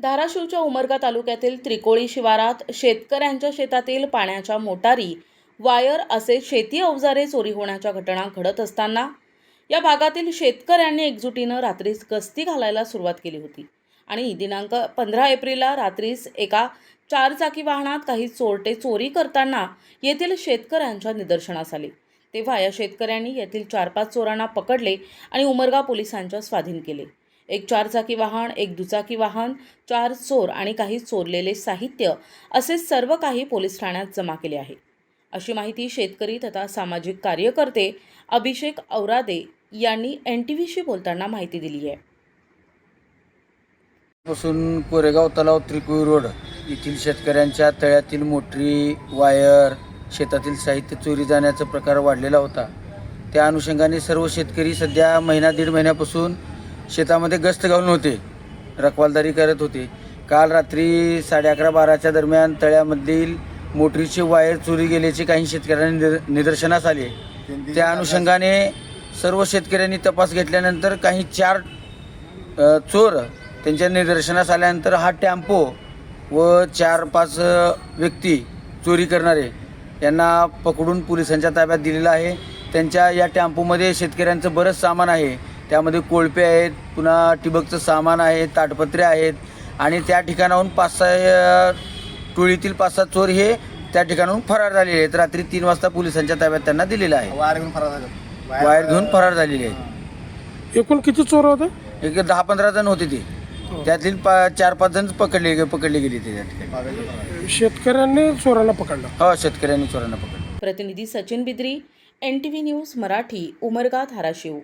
धाराशिवच्या उमरगा तालुक्यातील त्रिकोळी शिवारात शेतकऱ्यांच्या शेतातील पाण्याच्या मोटारी, वायर असे शेती अवजारे चोरी होण्याच्या घटना घडत असताना या भागातील शेतकऱ्यांनी एकजुटीनं रात्रीच गस्ती घालायला सुरुवात केली होती आणि दिनांक 15 एप्रिलला रात्रीच एका 4 चाकी वाहनात काही चोरटे चोरी करताना येथील शेतकऱ्यांच्या निदर्शनास आले। तेव्हा या शेतकऱ्यांनी येथील 4-5 चोरांना पकडले आणि उमरगा पोलिसांच्या स्वाधीन केले। एक 4 चाकी वाहन, एक दुचाकी वाहन, 4 चोर आणि काही चोरलेले साहित्य असे सर्व काही पोलीस ठाण्यात जमा केले आहे, अशी माहिती शेतकरी तथा सामाजिक कार्यकर्ते अभिषेक औरादे यांनी NTVशी बोलताना माहिती दिली आहे। पासून कोरेगाव तलाव त्रिकोळी रोड येथील शेतकऱ्यांच्या तळ्यातील मोटरी, वायर, शेतातील साहित्य चोरी जाण्याचा प्रकार वाढलेला होता। त्या अनुषंगाने सर्व शेतकरी सध्या दीड महिन्यापासून शेतामध्ये गस्त घालून होते, रखवालदारी करत होते। काल रात्री 11:30-12च्या दरम्यान तळ्यामधील मोटरीचे वायर चोरी गेल्याचे काही शेतकऱ्यांनी निदर्शनास आले। त्या अनुषंगाने सर्व शेतकऱ्यांनी तपास घेतल्यानंतर काही 4 चोर त्यांच्या निदर्शनास आल्यानंतर हा टेम्पो व 4-5 व्यक्ती चोरी करणारे यांना पकडून पोलिसांच्या ताब्यात दिलेला आहे। त्यांच्या या टेम्पोमध्ये शेतकऱ्यांचं बरंच सामान आहे, त्यामध्ये कोळपे आहेत, पुन्हा ठिबकचं सामान आहे, ताडपत्रे आहेत आणि त्या ठिकाणाहून 5-6 टोळीतील 5-6 चोर हे त्या ठिकाणाहून फरार झालेले आहेत। रात्री 3 वाजता पोलिसांच्या ताब्यात त्यांना दिलेलं आहे। वायर घेऊन फरार झालेले आहेत। एकूण किती चोर होते? एक 10-15 जण होते ते, त्यातील 4-5 जण पकडले गेले ते त्या ठिकाणी। शेतकऱ्यांनी चोरांना पकडलं? हो, शेतकऱ्यांनी चोरांना पकडलं। प्रतिनिधी सचिन बिद्री, NTV न्यूज मराठी, उमरगा, धाराशिव।